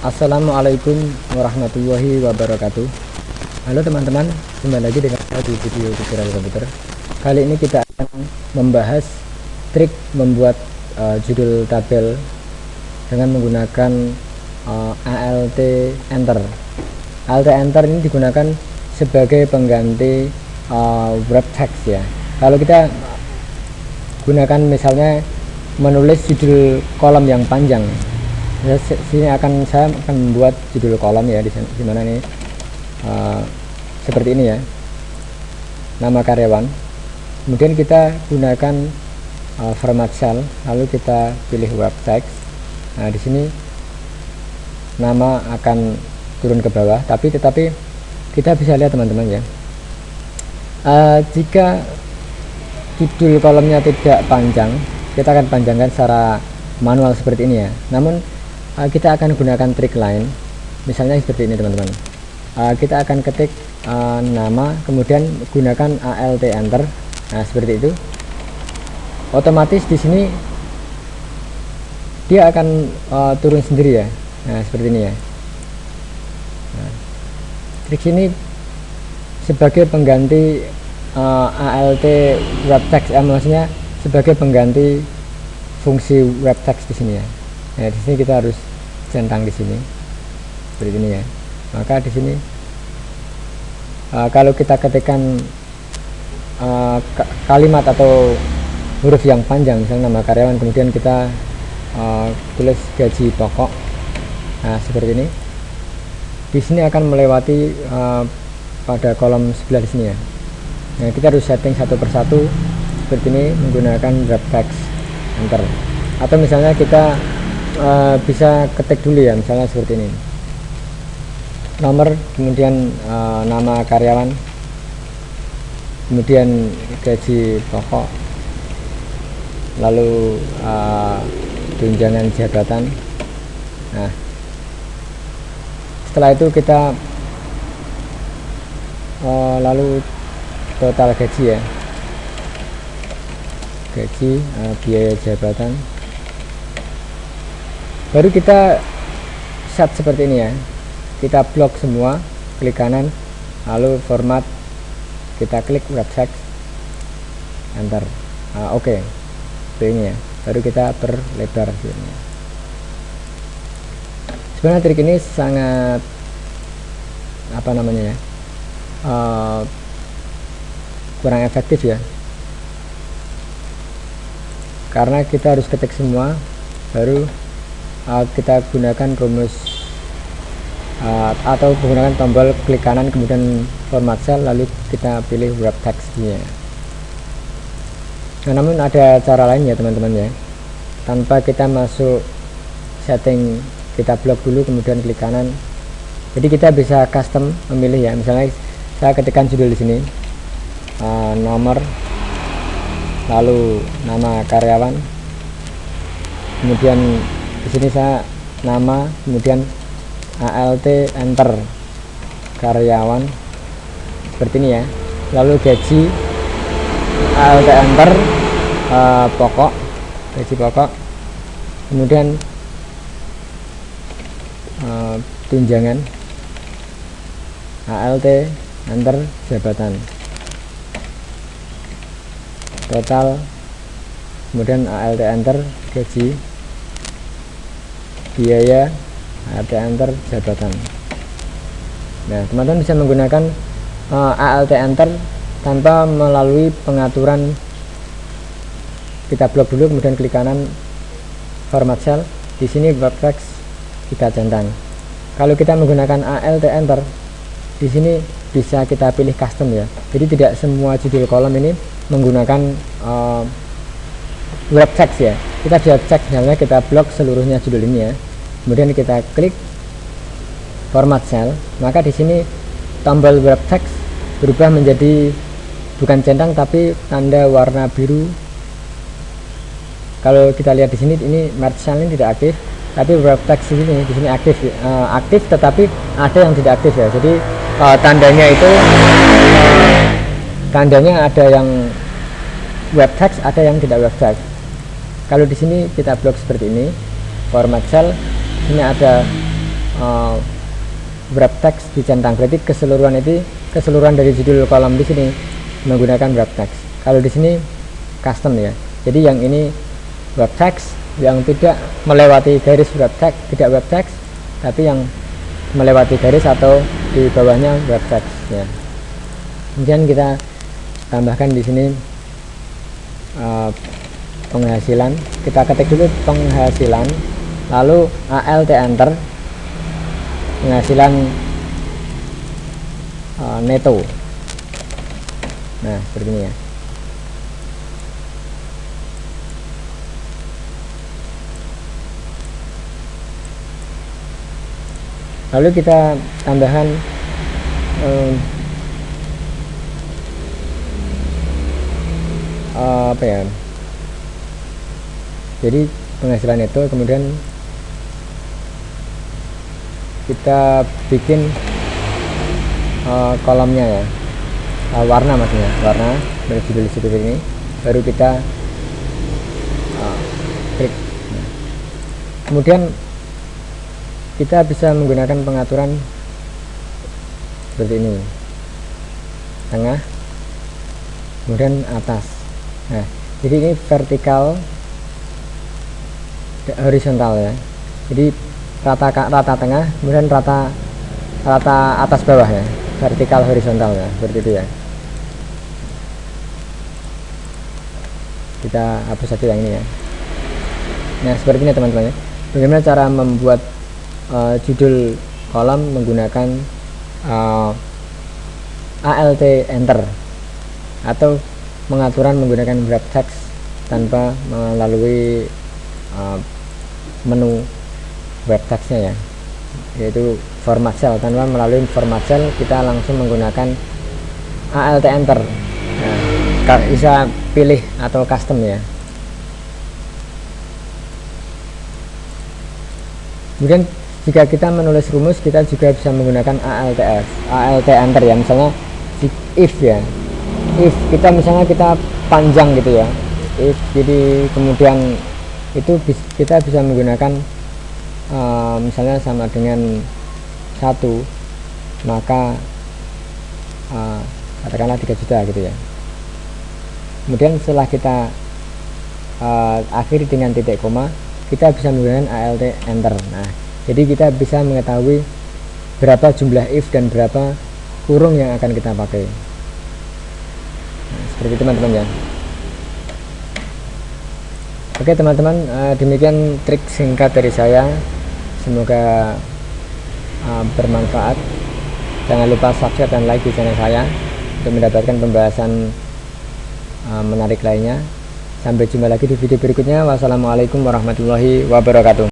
Assalamualaikum warahmatullahi wabarakatuh. Halo teman-teman, kembali lagi dengan saya di video tutorial komputer. Kali ini kita akan membahas trik membuat judul tabel dengan menggunakan Alt Enter. Alt Enter ini digunakan sebagai pengganti wrap text ya. Kalau kita gunakan misalnya menulis judul kolom yang panjang, saya akan membuat judul kolom ya, di mana ini seperti ini ya, nama karyawan, kemudian kita gunakan format cell, lalu kita pilih wrap text. Nah di sini nama akan turun ke bawah, tetapi kita bisa lihat teman-teman ya, jika judul kolomnya tidak panjang, kita akan panjangkan secara manual seperti ini ya. Namun kita akan gunakan trik lain, misalnya seperti ini teman-teman. Kita akan ketik nama, kemudian gunakan Alt Enter. Nah seperti itu, otomatis di sini dia akan turun sendiri ya. Nah seperti ini ya. Nah, trik ini sebagai pengganti Alt wrap text, maksudnya sebagai pengganti fungsi wrap text di sini ya. Nah di sini kita harus centang di sini seperti ini ya. Maka di sini kalau kita ketikkan kalimat atau huruf yang panjang, misalnya nama karyawan, kemudian kita tulis gaji pokok, nah seperti ini, di sini akan melewati pada kolom sebelah di sini ya. Nah kita harus setting satu persatu seperti ini menggunakan wrap text enter, atau misalnya kita bisa ketik dulu ya, misalnya seperti ini, nomor, kemudian nama karyawan, kemudian gaji pokok, lalu tunjangan jabatan. Nah setelah itu kita lalu total gaji ya, gaji, biaya jabatan, baru kita set seperti ini ya. Kita blok semua, klik kanan, lalu format, kita klik wrap text enter. Oke. Seperti ini ya, baru kita perlebar ini. Sebenarnya trik ini sangat kurang efektif ya, karena kita harus ketik semua, baru kita gunakan rumus atau menggunakan tombol klik kanan, kemudian format cell, lalu kita pilih wrap textnya. Nah, namun ada cara lain ya teman-teman ya, tanpa kita masuk setting, kita blok dulu kemudian klik kanan. Jadi kita bisa custom memilih ya, misalnya saya ketikkan judul di sini, nomor, lalu nama karyawan, kemudian di sini saya nama, kemudian Alt Enter karyawan seperti ini ya, lalu gaji Alt Enter pokok, gaji pokok, kemudian tunjangan Alt Enter jabatan, total, kemudian Alt Enter gaji, biaya, Alt Enter jabatan. Nah teman-teman bisa menggunakan Alt Enter tanpa melalui pengaturan. Kita blok dulu, kemudian klik kanan, format cell, di sini wrap text kita centang. Kalau kita menggunakan Alt Enter, di sini bisa kita pilih custom ya, jadi tidak semua judul kolom ini menggunakan wrap text ya. Kita bisa cek, misalnya kita blok seluruhnya judul ini ya, kemudian kita klik format cell, maka di sini tombol wrap text berubah menjadi bukan centang tapi tanda warna biru. Kalau kita lihat di sini, ini merge cell ini tidak aktif, tapi wrap text ini di sini aktif, aktif, tetapi ada yang tidak aktif ya. Jadi tandanya itu tandanya ada yang wrap text, ada yang tidak wrap text. Kalau di sini kita blok seperti ini, format cell, ini ada wrap text dicentang, berarti keseluruhan dari judul kolom di sini menggunakan wrap text. Kalau di sini custom ya, jadi yang ini wrap text yang tidak melewati garis wrap text, tidak wrap text, tapi yang melewati garis atau di bawahnya wrap text ya. Kemudian kita tambahkan di sini penghasilan, kita ketik dulu penghasilan, lalu alt enter, penghasilan neto. Nah seperti ini ya. Lalu kita tambahkan apa ya, jadi penghasilan itu, kemudian kita bikin kolomnya ya, warna maksudnya, warna dari judul seperti ini, baru kita klik. Nah, kemudian kita bisa menggunakan pengaturan seperti ini, tengah, kemudian atas. Nah jadi ini vertikal, horizontal ya, jadi rata tengah, kemudian rata atas bawah ya, vertikal horizontal ya, seperti itu ya. Kita hapus saja yang ini ya. Nah seperti ini teman-teman ya, bagaimana cara membuat judul kolom menggunakan alt enter, atau pengaturan menggunakan wrap text tanpa melalui menu wrap textnya ya, yaitu format cell. Tanpa melalui format cell, kita langsung menggunakan alt enter. Nah, bisa pilih atau custom ya. Kemudian jika kita menulis rumus, kita juga bisa menggunakan alt enter ya, misalnya if ya, if kita misalnya kita panjang gitu ya, if, jadi kemudian itu kita bisa menggunakan misalnya sama dengan 1, maka katakanlah 3 juta gitu ya. Kemudian setelah kita akhiri dengan titik koma, kita bisa menggunakan alt enter. Nah jadi kita bisa mengetahui berapa jumlah if dan berapa kurung yang akan kita pakai. Nah, seperti itu teman-teman ya. Oke teman-teman, demikian trik singkat dari saya, semoga bermanfaat. Jangan lupa subscribe dan like di channel saya untuk mendapatkan pembahasan menarik lainnya. Sampai jumpa lagi di video berikutnya. Wassalamualaikum warahmatullahi wabarakatuh.